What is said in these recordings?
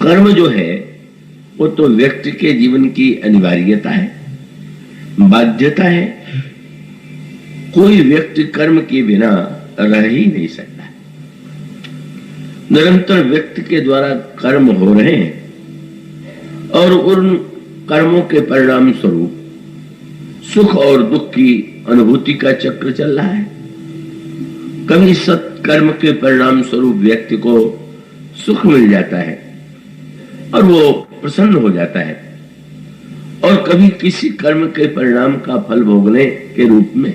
कर्म जो है वो तो व्यक्ति के जीवन की अनिवार्यता है, बाध्यता है। कोई व्यक्ति कर्म के बिना रह ही नहीं सकता। निरंतर व्यक्ति के द्वारा कर्म हो रहे हैं और उन कर्मों के परिणाम स्वरूप सुख और दुख की अनुभूति का चक्र चल रहा है। कभी सत्कर्म के परिणाम स्वरूप व्यक्ति को सुख मिल जाता है और वो प्रसन्न हो जाता है, और कभी किसी कर्म के परिणाम का फल भोगने के रूप में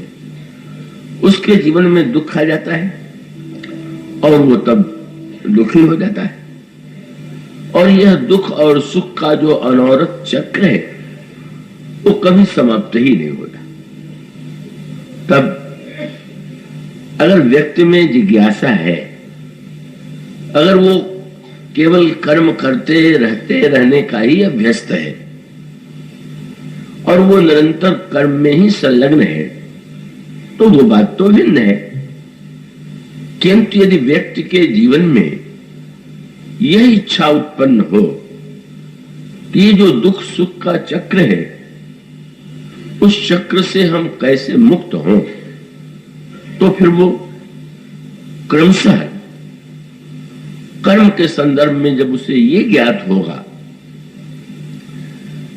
उसके जीवन में दुख आ जाता है और वो तब दुखी हो जाता है। और यह दुख और सुख का जो अनवरत चक्र है वो कभी समाप्त ही नहीं होता। तब अगर व्यक्ति में जिज्ञासा है, अगर वो केवल कर्म करते रहने का ही अभ्यस्त है और वो निरंतर कर्म में ही संलग्न है, तो वो बात तो भिन्न है। किंतु यदि व्यक्ति के जीवन में यह इच्छा उत्पन्न हो कि ये जो दुख सुख का चक्र है उस चक्र से हम कैसे मुक्त हों, तो फिर वो क्रमशः कर्म के संदर्भ में जब उसे ये ज्ञात होगा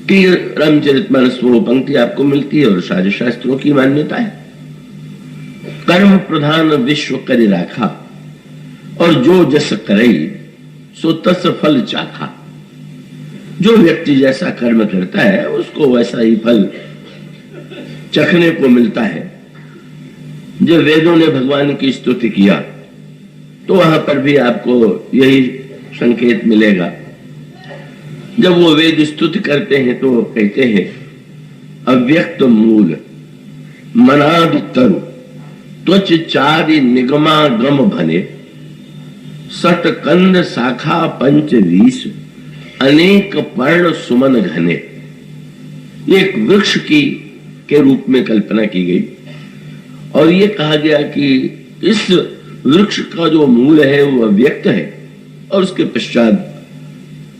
कि रामचरितमानस वो पंक्ति आपको मिलती है और सारे शास्त्रों की मान्यता है, कर्म प्रधान विश्व करे राखा और जो जस करे सो तस फल चाखा। जो व्यक्ति जैसा कर्म करता है उसको वैसा ही फल चखने को मिलता है। जब वेदों ने भगवान की स्तुति किया तो वहां पर भी आपको यही संकेत मिलेगा। जब वो वेद स्तुति करते हैं तो कहते हैं अव्यक्त मूल मनादि तरु त्वच चारि निगमागम भने सटकंद शाखा पंच वीस अनेक पर्ण सुमन घने। एक वृक्ष की के रूप में कल्पना की गई और ये कहा गया कि इस वृक्ष का जो मूल है वो अव्यक्त है और उसके पश्चात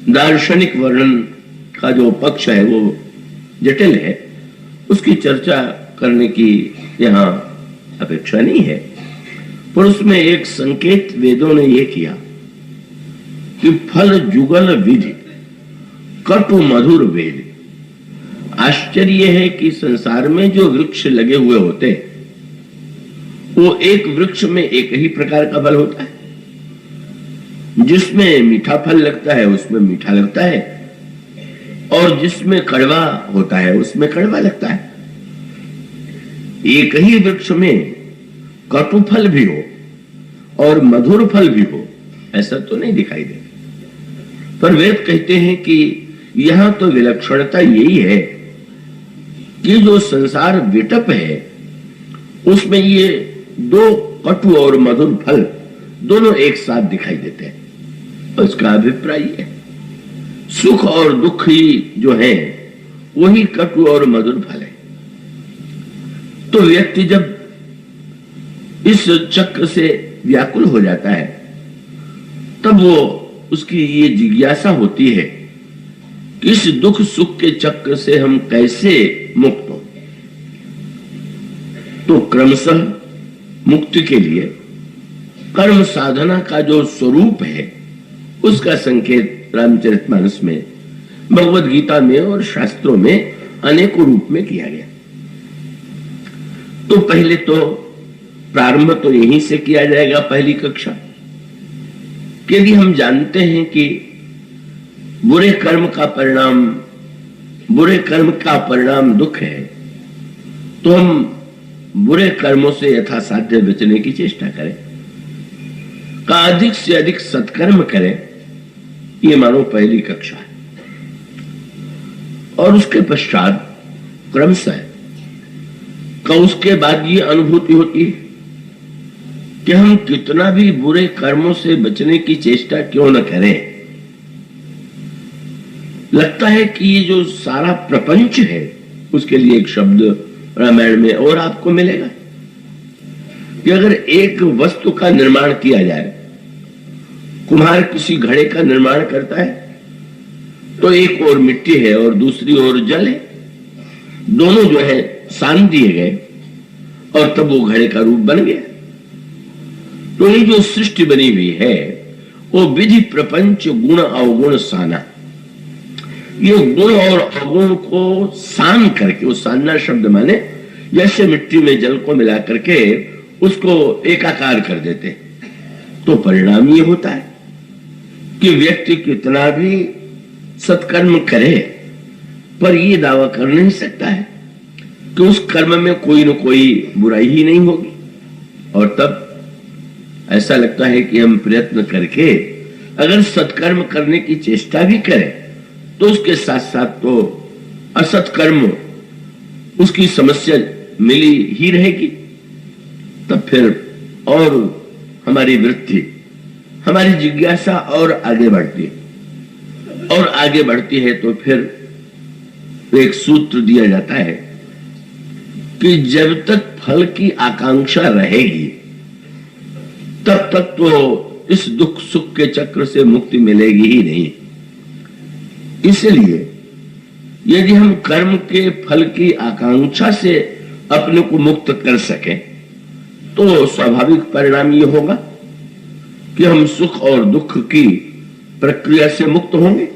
दार्शनिक वर्णन का जो पक्ष है वो जटिल है। उसकी चर्चा करने की यहाँ अपेक्षा नहीं है, पर उसमें एक संकेत वेदों ने यह किया कि फल जुगल विधि कटु मधुर वेद। आश्चर्य है कि संसार में जो वृक्ष लगे हुए होते वो एक वृक्ष में एक ही प्रकार का फल होता है। जिसमें मीठा फल लगता है उसमें मीठा लगता है और जिसमें कड़वा होता है उसमें कड़वा लगता है। एक ही वृक्ष में कटु फल भी हो और मधुर फल भी हो, ऐसा तो नहीं दिखाई देता। पर वेद कहते हैं कि यहां तो विलक्षणता यही है कि जो संसार विटप है उसमें ये दो कटु और मधुर फल दोनों एक साथ दिखाई देते हैं। उसका अभिप्राय है सुख और दुख ही जो है वही कटु और मधुर फल है। तो व्यक्ति जब इस चक्र से व्याकुल हो जाता है तब वो उसकी ये जिज्ञासा होती है कि इस दुख सुख के चक्र से हम कैसे मुक्त हो। तो क्रमशः मुक्ति के लिए कर्म साधना का जो स्वरूप है उसका संकेत रामचरितमानस में, भगवद गीता में और शास्त्रों में अनेकों रूप में किया गया। तो पहले तो प्रारंभ तो यहीं से किया जाएगा, पहली कक्षा। यदि हम जानते हैं कि बुरे कर्म का परिणाम दुख है, तो हम बुरे कर्मों से यथासाध्य बचने की चेष्टा करें, का अधिक से अधिक सत्कर्म करें। ये मानो पहली कक्षा है। और उसके पश्चात क्रमशः का उसके बाद ये अनुभूति होती है कि हम कितना भी बुरे कर्मों से बचने की चेष्टा क्यों न करें, लगता है कि ये जो सारा प्रपंच है उसके लिए एक शब्द रामायण में और आपको मिलेगा कि अगर एक वस्तु का निर्माण किया जाए, कुम्हार किसी घड़े का निर्माण करता है तो एक ओर मिट्टी है और दूसरी ओर जल है, दोनों जो है सान दिए गए और तब वो घड़े का रूप बन गया। तो ये जो सृष्टि बनी हुई है वो विधि प्रपंच गुण अवगुण साना, ये गुण और अवगुण को सान करके, वो सानना शब्द माने जैसे मिट्टी में जल को मिला करके उसको एकाकार कर देते, तो परिणाम ये होता है कि व्यक्ति कितना भी सत्कर्म करे पर ये दावा कर नहीं सकता है कि उस कर्म में कोई न कोई बुराई ही नहीं होगी। और तब ऐसा लगता है कि हम प्रयत्न करके अगर सत्कर्म करने की चेष्टा भी करें तो उसके साथ साथ तो असत्कर्म उसकी समस्या मिली ही रहेगी। तब फिर और हमारी वृत्ति, हमारी जिज्ञासा और आगे बढ़ती है, और आगे बढ़ती है तो फिर एक सूत्र दिया जाता है कि जब तक फल की आकांक्षा रहेगी तब तक तो इस दुख सुख के चक्र से मुक्ति मिलेगी ही नहीं। इसलिए यदि हम कर्म के फल की आकांक्षा से अपने को मुक्त कर सकें तो स्वाभाविक परिणाम ये होगा कि हम सुख और दुख की प्रक्रिया से मुक्त होंगे।